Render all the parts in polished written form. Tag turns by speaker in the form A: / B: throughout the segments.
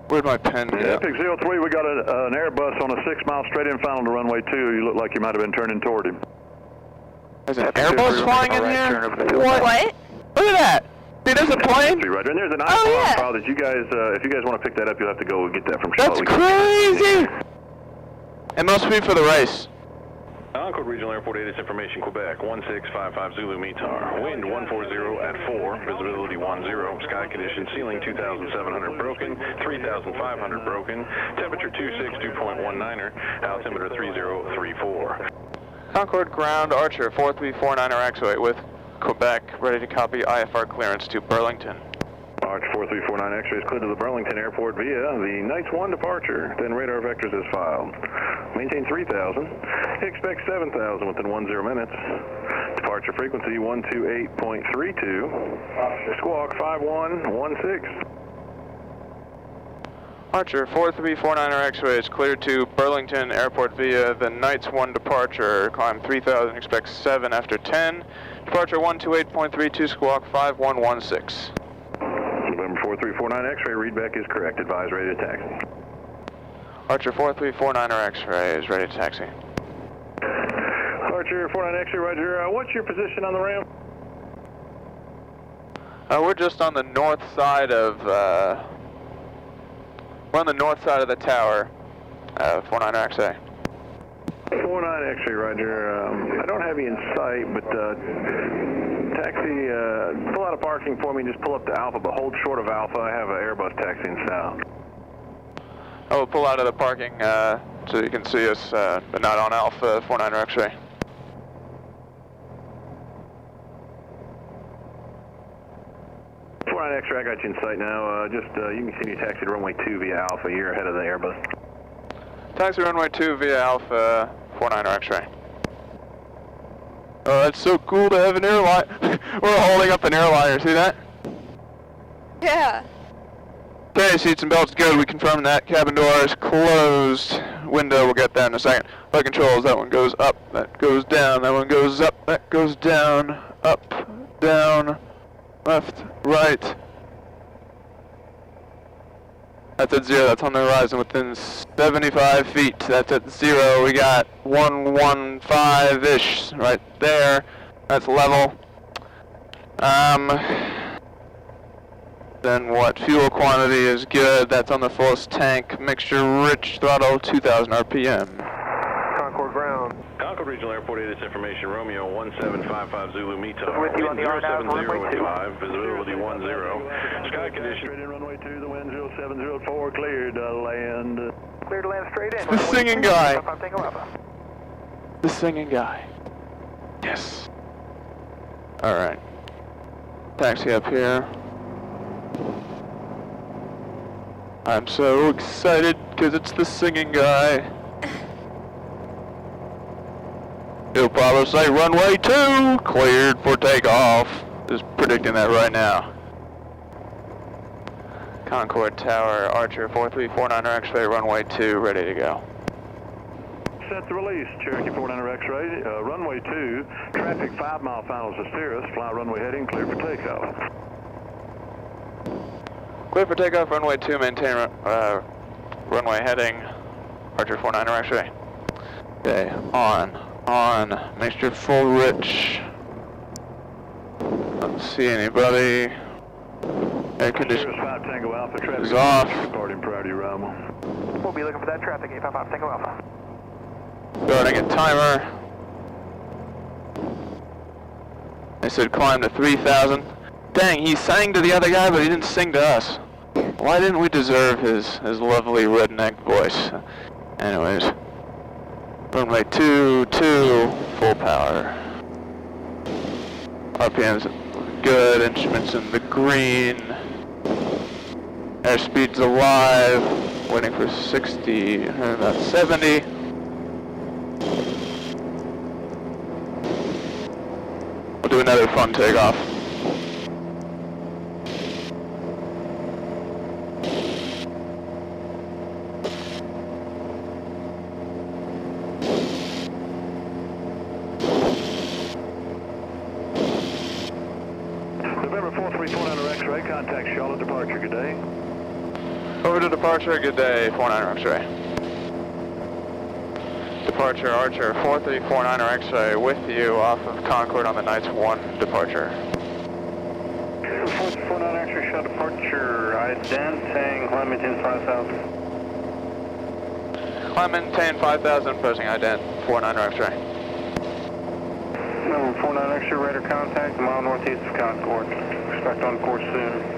A: Where'd my pen go?
B: Epic 03, we got an Airbus on a 6 mile straight in final to runway 2. You look like you might have been turning toward him.
A: There's an Airbus flying in here?
C: What?
A: Look at that! Dude, there's a plane?
B: Roger, and there's an
C: yeah.
B: file that you guys, if you guys want to pick that up, you'll have to go get that from
A: That's
B: Charlotte.
A: crazy! It must be for the race.
D: Concord Regional Airport 8 information, Quebec, 1655 Zulu METAR. Wind 140 at 4, visibility 10, sky condition, ceiling 2,700 broken, 3,500 broken, temperature 2.19er, altimeter 3034.
A: Concord ground, Archer 4349er X-ray with Quebec, ready to copy IFR clearance to Burlington.
B: Arch 4349 X-ray is cleared to the Burlington Airport via the Knights 1 departure. Then radar vectors is filed. Maintain 3,000. Expect 7,000 within 10 minutes. Departure frequency 128.32. Squawk 5116.
A: Archer 4349er X-ray is cleared to Burlington Airport via the Knights 1 departure. Climb 3,000, expect 7 after 10. Departure 128.32, squawk 5116.
B: November 4349 X-ray, readback is correct. Advise ready to taxi.
A: Archer 4349er X-ray is ready to taxi.
B: Archer 49 X-ray, roger. What's your position on the ramp?
A: We're just on the north side of, we're on the north side of the tower, 49er X-ray.
B: 49 X-ray, roger. I don't have you in sight, but taxi, pull out of parking for me and just pull up to Alpha, but hold short of Alpha. I have an Airbus taxiing south.
A: I will pull out of the parking so you can see us, but not on Alpha 49er X-ray.
B: X-ray, I got you in sight now. You can continue taxi to runway 2 via Alpha. You're ahead of the Airbus.
A: Taxi runway 2 via Alpha 49er X-ray. Oh, that's so cool to have an airline. We're holding up an airliner, see that?
C: Yeah.
A: Okay, seats and belts good. We confirm that. Cabin door is closed. Window, we'll get that in a second. Flight controls, that one goes up, that goes down, that one goes up, that goes down, up, down, left, right. That's at 0, that's on the horizon within 75 feet. That's at 0, we got 115-ish right there. That's level. Then what? Fuel quantity is good, that's on the fullest tank. Mixture rich, throttle 2,000 RPM.
B: Concord ground.
D: Concord Regional Airport 8 information, Romeo 1755 Zulu METAR.
B: With you on the
D: Wind
B: RNAV, runway 2.
D: 070 visibility 10, sky condition.
B: Straight in runway 2, the wind 0704, cleared to land. Cleared to land straight in.
A: The singing guy.
B: Tango Alpha.
A: The singing guy. Yes. Alright. Taxi up here. I'm so excited because it's the singing guy. He'll probably say runway 2 cleared for takeoff. Just predicting that right now. Concord Tower, Archer 4349er X-ray, runway 2, ready to go.
B: Set the release, Cherokee 49er X-ray, runway 2, traffic 5 mile finals to Cirrus, fly runway heading, clear for takeoff.
A: Clear for takeoff, runway 2, maintain runway heading, Archer 49er X-ray. Okay, on, mixture full rich. Don't see anybody. Air condition is off.
B: Starting prior to your arrival.
E: We'll be looking for that traffic, 855 Tango Alpha.
A: Starting a timer. They said climb to 3,000. Dang, he sang to the other guy, but he didn't sing to us. Why didn't we deserve his lovely redneck voice? Anyways. Runway 2, full power. RPM's good, instruments in the green. Airspeed's alive, waiting for 60, about 70. We'll do another fun takeoff.
B: November 4349 X-ray, contact Charlotte departure, good day.
A: Over to departure, good day, 49er X-ray. Departure, Archer, 4349er X-ray with you off of Concord on the Knights 1 departure.
B: 4349 X-ray, shot departure, identing, climb maintain 5,000.
A: Climb maintain 5,000, posting ident, 49er X-ray.
B: Number 49 X-ray, radar contact, a mile northeast of Concord. Expect on course soon.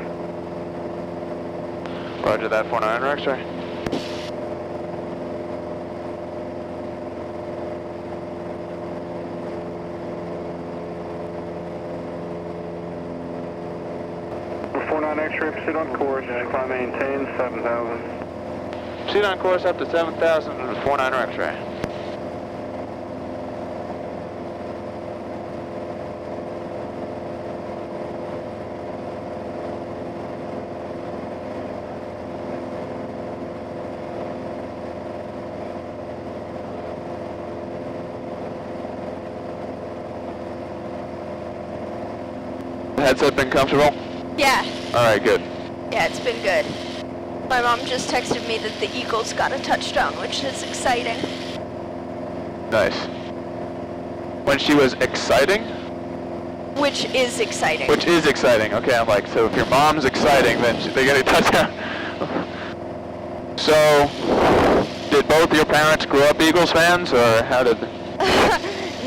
A: Roger that, 49er X-ray.
B: Number 49 X-ray, proceed on course, climb maintain 7,000.
A: Proceed on course up to 7,000 with 49er X-ray. Headset been comfortable?
C: Yeah.
A: Alright, good.
C: Yeah, it's been good. My mom just texted me that the Eagles got a touchdown, which is exciting.
A: Nice. When she was exciting?
C: Which is exciting.
A: Which is exciting. Okay, I'm like, so if your mom's exciting, then they get a touchdown. So, did both your parents grow up Eagles fans, or how did...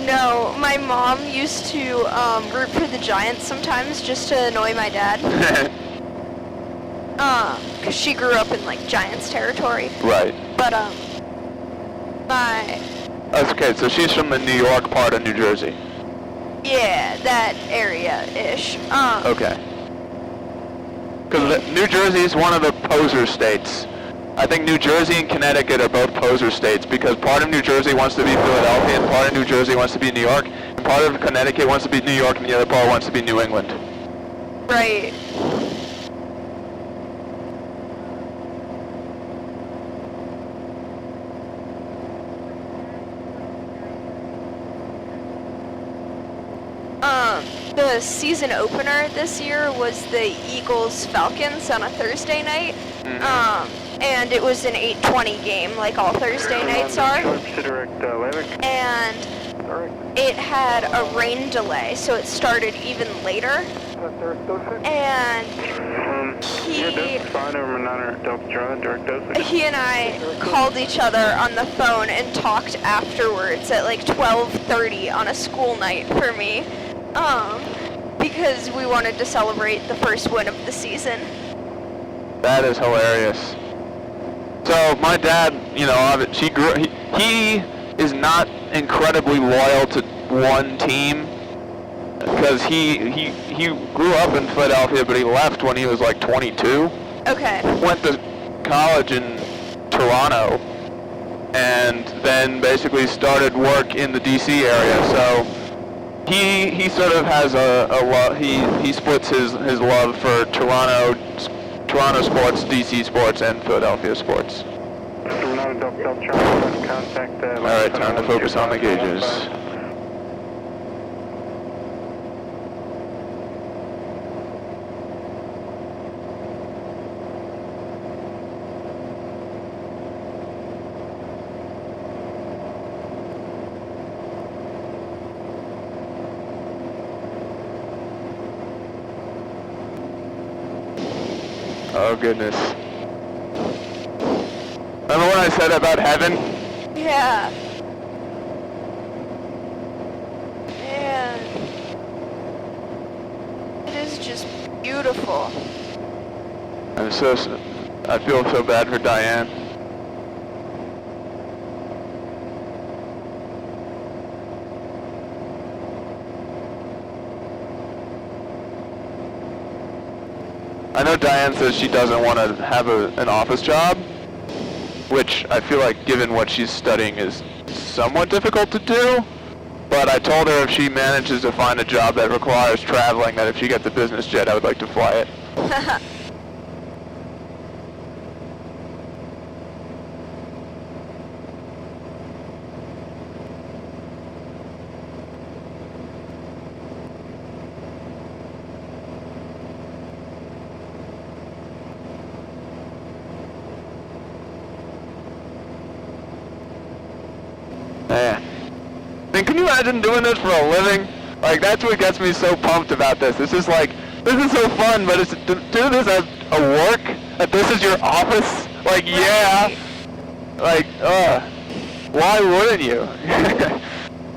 C: No, my mom used to root for the Giants sometimes just to annoy my dad. Because she grew up in, like, Giants territory.
A: Right.
C: But, my...
A: That's okay, so she's from the New York part of New Jersey.
C: Yeah, that area-ish.
A: Okay. Because New Jersey is one of the poser states. I think New Jersey and Connecticut are both poser states because part of New Jersey wants to be Philadelphia and part of New Jersey wants to be New York. And part of Connecticut wants to be New York and the other part wants to be New England.
C: Right. The season opener this year was the Eagles-Falcons on a Thursday night. And it was an 8:20 game, like all Thursday nights are. And it had a rain delay, so it started even later. And he and I called each other on the phone and talked afterwards at like 12:30 on a school night for me. Because we wanted to celebrate the first win of the season.
A: That is hilarious. So my dad, you know, he is not incredibly loyal to one team because he grew up in Philadelphia, but he left when he was like 22.
C: Okay.
A: Went to college in Toronto, and then basically started work in the DC area. So he sort of has a love. He splits his love for Toronto sports, DC sports, and Philadelphia sports. Alright, time to focus on the gauges. Oh goodness. Remember what I said about heaven?
C: Yeah. Man. It is just beautiful.
A: I feel so bad for Diane. I know Diane says she doesn't want to have an office job, which I feel like given what she's studying is somewhat difficult to do, but I told her if she manages to find a job that requires traveling, that if she gets a business jet, I would like to fly it. Man. I mean, can you imagine doing this for a living? Like, that's what gets me so pumped about this. It's just like, this is so fun, but it's to do this as a work, that this is your office. Like, yeah. Like, why wouldn't you?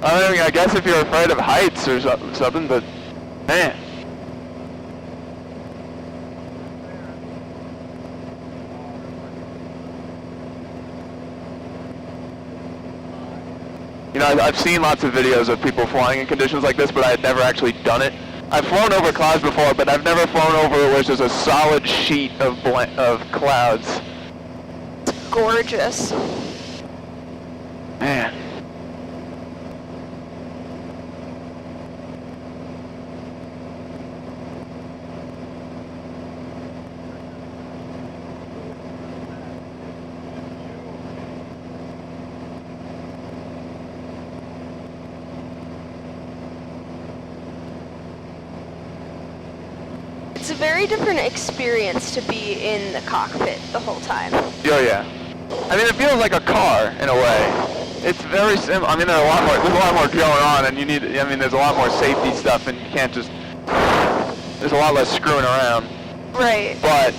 A: I mean, I guess if you're afraid of heights or something, but man. You know, I've seen lots of videos of people flying in conditions like this, but I had never actually done it. I've flown over clouds before, but I've never flown over where there's a solid sheet of clouds.
C: It's gorgeous.
A: Man.
C: It's a very different experience to be in the cockpit the whole time.
A: Oh yeah. I mean, it feels like a car in a way. It's very simple. I mean, there's a lot more going on, and there's a lot more safety stuff, and you can't just. There's a lot less screwing around.
C: Right.
A: But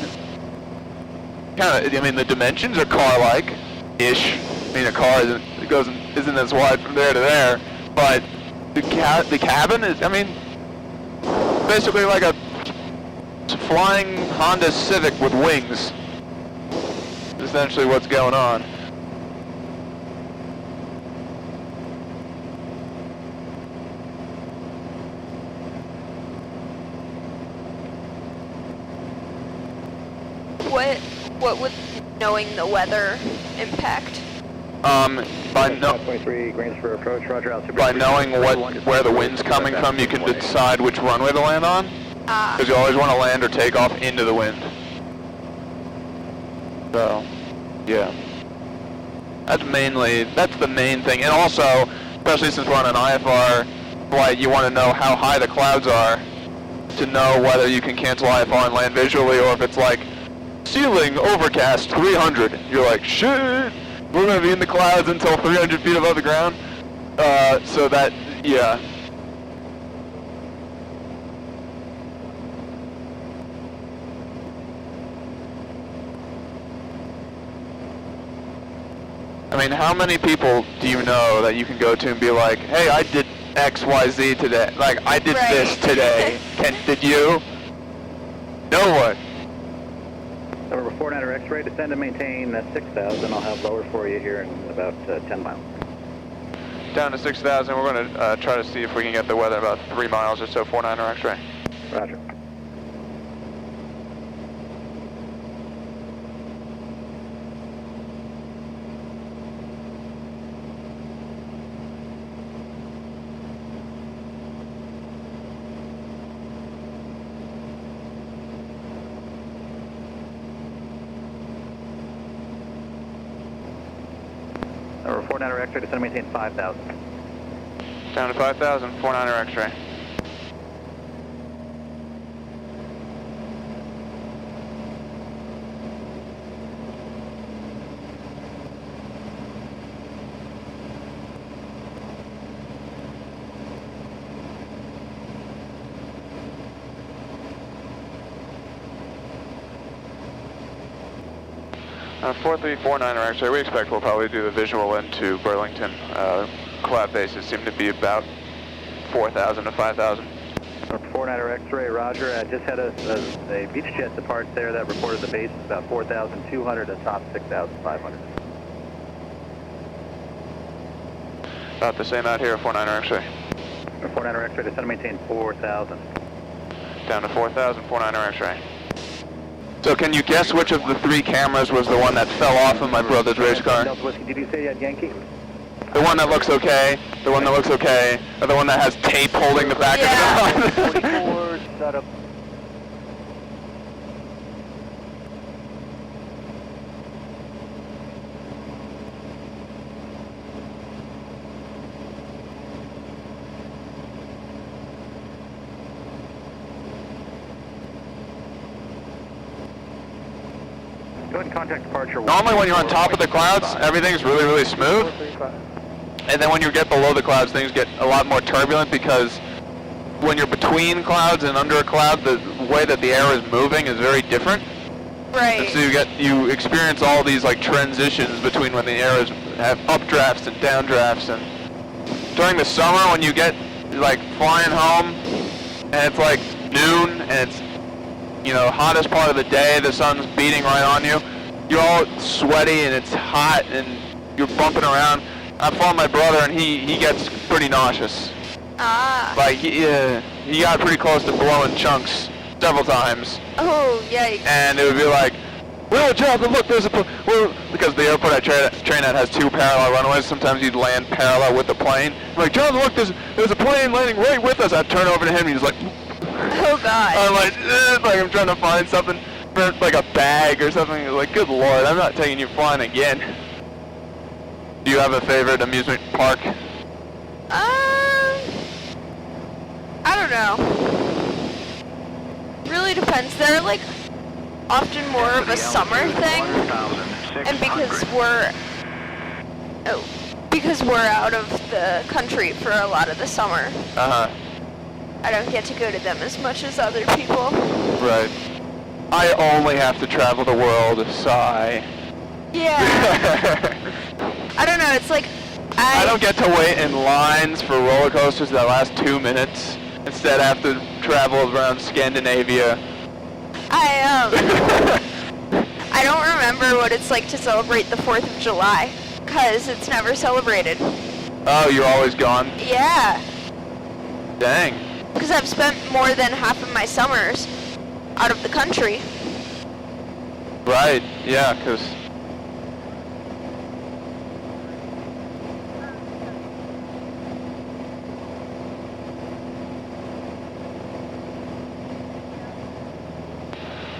A: kind of, I mean, the dimensions are car-like-ish. I mean, a car isn't as wide from there to there, but the cabin is, I mean, basically like a flying Honda Civic with wings. Essentially what's going on.
C: What would knowing the weather impact?
A: By knowing where the wind's coming from, you can decide which runway to land on. Because you always want to land or take off into the wind. So, yeah. That's the main thing. And also, especially since we're on an IFR flight, you want to know how high the clouds are to know whether you can cancel IFR and land visually, or if it's like, ceiling overcast 300. You're like, shit, we're going to be in the clouds until 300 feet above the ground. So that, yeah. I mean, how many people do you know that you can go to and be like, hey, I did X, Y, Z today. Like, I did this today. Did you? No one.
F: Number 49er X-ray, descend and maintain 6,000. I'll have lower for you here in about 10 miles.
A: Down to 6,000. We're going to try to see if we can get the weather about 3 miles or so, 49er X-ray.
F: Roger. Number 49er X-ray, descend and maintain 5,000.
A: Down to 5,000, 49er X-ray. 4349er X-ray, we expect we'll probably do the visual into Burlington. Cloud bases seem to be about 4,000 to 5,000.
F: 49er X-ray, roger. I just had a beach jet depart there that reported the base is about 4,200 and top 6,500.
A: About the same out here, 49er X-ray.
F: 49er X-ray, descend and maintain 4,000.
A: Down to 4,000, 49er X-ray. So can you guess which of the 3 cameras was the one that fell off of my brother's race car?
F: Delta Whiskey, did you say you had Yankee?
A: The one that looks okay, the one that looks okay, or the one that has tape holding the back of it?
F: 44, set up. Go ahead and contact departure.
A: Normally when you're on top of the clouds, everything's really, really smooth. And then when you get below the clouds, things get a lot more turbulent because when you're between clouds and under a cloud, the way that the air is moving is very different.
C: Right.
A: And so you experience all these like transitions between when the air have updrafts and downdrafts. And during the summer, when you get like flying home and it's like noon and it's, you know, hottest part of the day, the sun's beating right on you, you're all sweaty and it's hot and you're bumping around. I'm following my brother and he gets pretty nauseous.
C: Ah.
A: Like he got pretty close to blowing chunks several times.
C: Oh, yikes.
A: And it would be like, well, Jonathan, look, there's because the airport I train at has 2 parallel runways. Sometimes you'd land parallel with the plane. I'm like, Jonathan, look, there's a plane landing right with us. I'd turn over to him and he's like,
C: oh God.
A: I'm like I'm trying to find something, like a bag or something. Like, good Lord, I'm not taking you flying again. Do you have a favorite amusement park?
C: I don't know. Really depends. They're like often more of a summer thing, and because we're out of the country for a lot of the summer, I don't get to go to them as much as other people.
A: Right. I only have to travel the world, sigh.
C: Yeah. I don't know, it's like
A: I don't get to wait in lines for roller coasters that last 2 minutes. Instead, I have to travel around Scandinavia.
C: I don't remember what it's like to celebrate the 4th of July, because it's never celebrated.
A: Oh, you're always gone?
C: Yeah.
A: Dang.
C: Because I've spent more than half of my summers out of the country.
A: Right, yeah, because...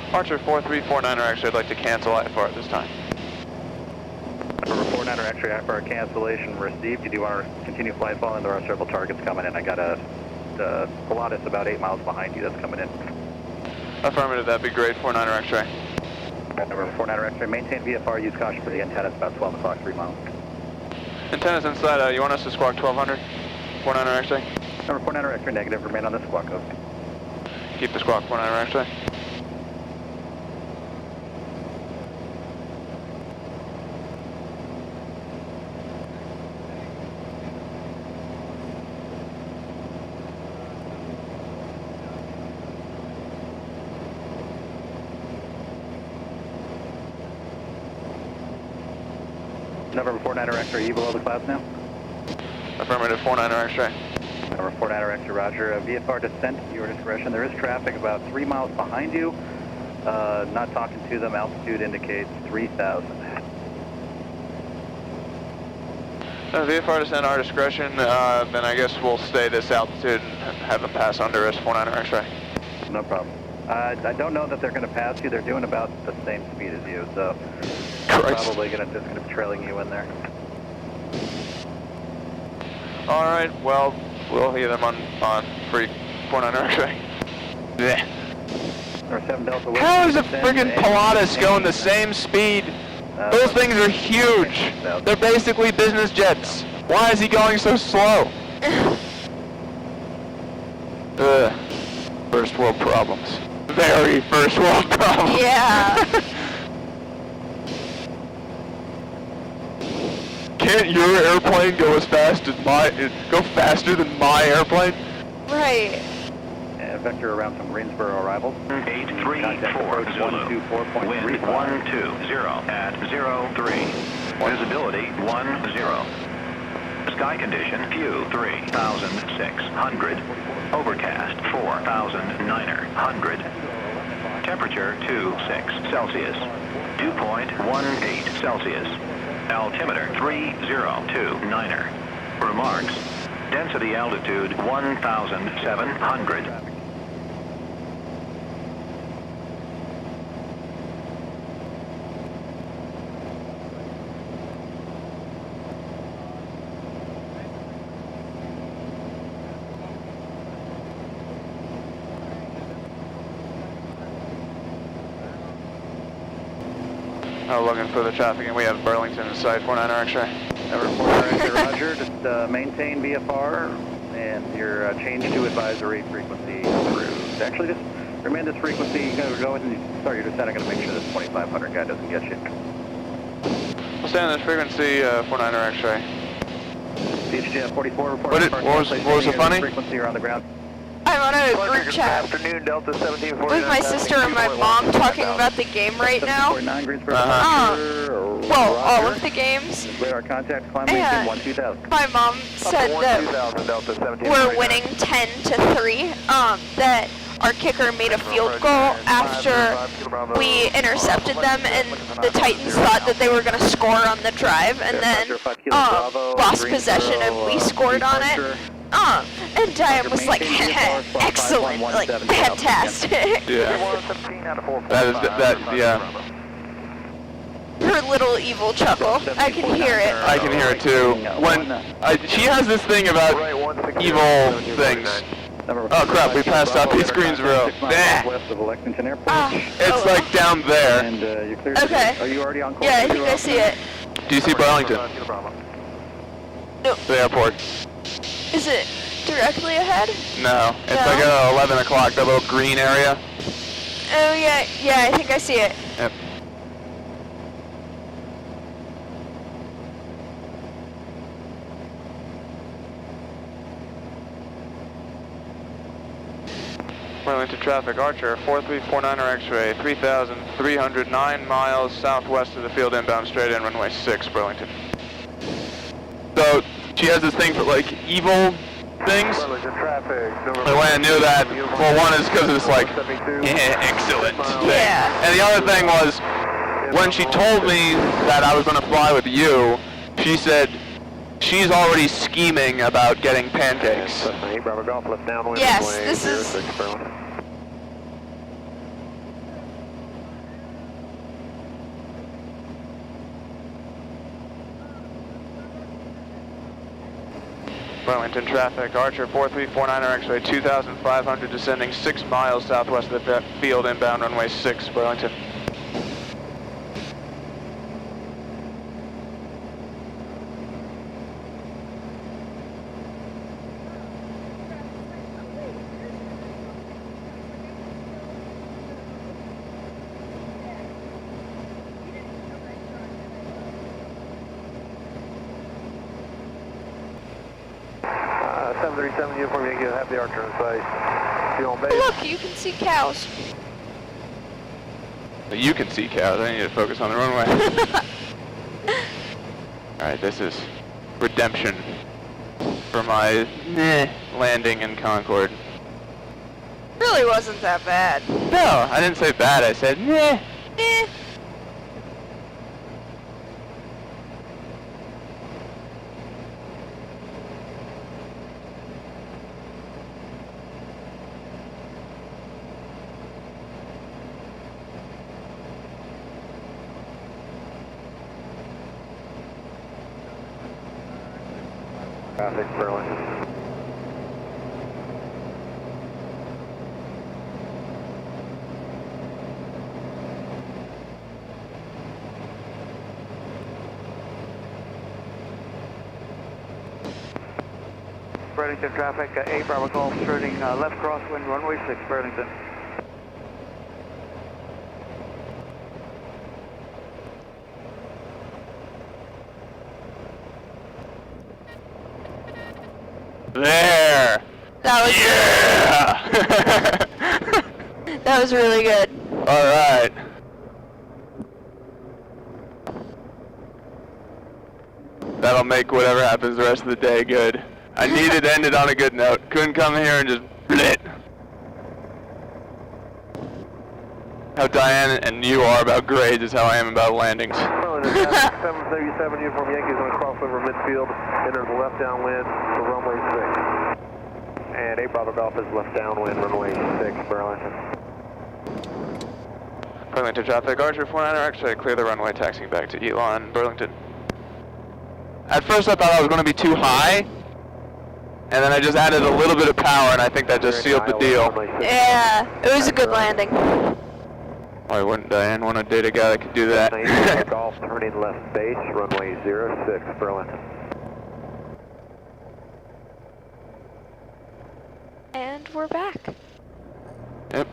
A: Departure 4349, or actually I'd like to cancel IFR at this time.
F: Number 49, or actually IFR cancellation received. You do want to continue flight following? There are several targets coming in. I got a Pilatus about 8 miles behind you that's coming in.
A: Affirmative, that'd be great. 49er X-ray.
F: Number 49er X-ray, maintain VFR, use caution for the antenna. It's about 12 o'clock, 3 miles.
A: Antenna's inside, you want us to squawk 1200? 49er X-ray.
F: Number 49er X-ray, negative, remain on the squawk code.
A: Keep the squawk, 49er X-ray.
F: Number 49er X-ray, are you below the clouds now?
A: Affirmative, 49er X-ray.
F: Number 49er X-ray, roger. VFR descent, your discretion. There is traffic about 3 miles behind you. Not talking to them. Altitude indicates 3,000.
A: VFR descent, our discretion. Then I guess we'll stay this altitude and have them pass under us, 49er X-ray.
F: No problem. I don't know that they're going to pass you. They're doing about the same speed as you, so probably just going to be trailing you in there.
A: All right. Well, we'll hear them on free 49er X-ray. Yeah.
F: Number 7 Delta.
A: How is a friggin' Pilatus going the same speed? Those things are huge. They're basically business jets. Why is he going so slow? First world problems. Very first world problems.
C: Yeah.
A: Can't your airplane go as fast as go faster than my airplane?
C: Right.
F: Vector around from Greensboro arrival.
D: 834 Zulu. Wind 120 at 03. Visibility 10. Sky condition few 3,600. Overcast 4,900. Temperature 26 Celsius. Dew point 18 Celsius. Altimeter 3029er. Remarks. Density altitude 1,700.
A: Oh, looking for the traffic, and we have Burlington in sight, 49er X-ray.
F: Roger, just maintain VFR and your change to advisory frequency approved. Actually, just remain this frequency. You're going to go ahead and start your descent. I'm going to make sure this 2500 guy doesn't get you.
A: We'll stay on this frequency, 49er X-ray.
F: PHGF 44 reporting.
A: What was so funny?
F: Frequency around the ground.
C: I'm on a group chat
E: Afternoon, Delta 1749.
C: with my sister and my mom talking about the game right now. Well, all of the games.
F: Radar contact, climb
C: And
F: 2000.
C: my mom said that we're winning 10-3. That our kicker made a field goal after we intercepted them, and the Titans thought that they were going to score on the drive, and then lost possession, and we scored on it. And Diane was like, excellent, like, fantastic.
A: Yeah. Yeah.
C: Her little evil chuckle. I can hear it.
A: I can hear it too. She has this thing about evil things. Oh crap, we passed out East Greensboro. It's like down there.
C: Okay.
F: Are you already on course?
C: Yeah, I think I see it.
A: Do you see Burlington?
C: No.
A: The airport.
C: Is it directly ahead?
A: No. It's
C: No?
A: like at 11 o'clock, that little green area.
C: Oh, yeah, I think I see it.
A: Yep. Burlington traffic, Archer, 4349er X-ray, 3,309 miles southwest of the field inbound straight in, runway 6, Burlington. So, she has this thing for, like, evil things. The way I knew that, well, one is because it's like, excellent thing.
C: Yeah.
A: And the other thing was, when she told me that I was going to fly with you, she said she's already scheming about getting Pancakes.
C: Yes, this is...
A: Burlington traffic, Archer 4349er X-ray, 2,500 descending 6 miles southwest of the field inbound runway 6, Burlington.
E: Uniform Yankee, have the Archer in sight. You on base?
C: Look, you can see cows.
A: You can see cows, I need to focus on the runway. Alright, this is redemption for my landing in Concord.
C: Really wasn't that bad.
A: No, I didn't say bad, I said meh.
C: Eh.
E: Traffic, Burlington. Burlington traffic, 8 Bravo Golf, turning left crosswind, runway 6, Burlington.
A: There!
C: That was
A: Yeah!
C: That was really good.
A: Alright. That'll make whatever happens the rest of the day good. I needed to end it on a good note. Couldn't come here and just blit. How Diane and you are about grades is how I am about landings.
E: 737 Uniform Yankees on a crossover midfield, enters left downwind for runway 6. And 8 Bravo Golf is left downwind, runway 6, Burlington.
A: Burlington traffic, Archer 49er X-ray, clear the runway, taxiing back to Elon, Burlington. At first I thought I was going to be too high, and then I just added a little bit of power, and I think that just sealed the deal.
C: Yeah, it was a good landing.
A: Why wouldn't Diane want to date a guy that could do that?
E: Golf turning left base, runway 06, Burlington.
C: And we're back.
A: Yep.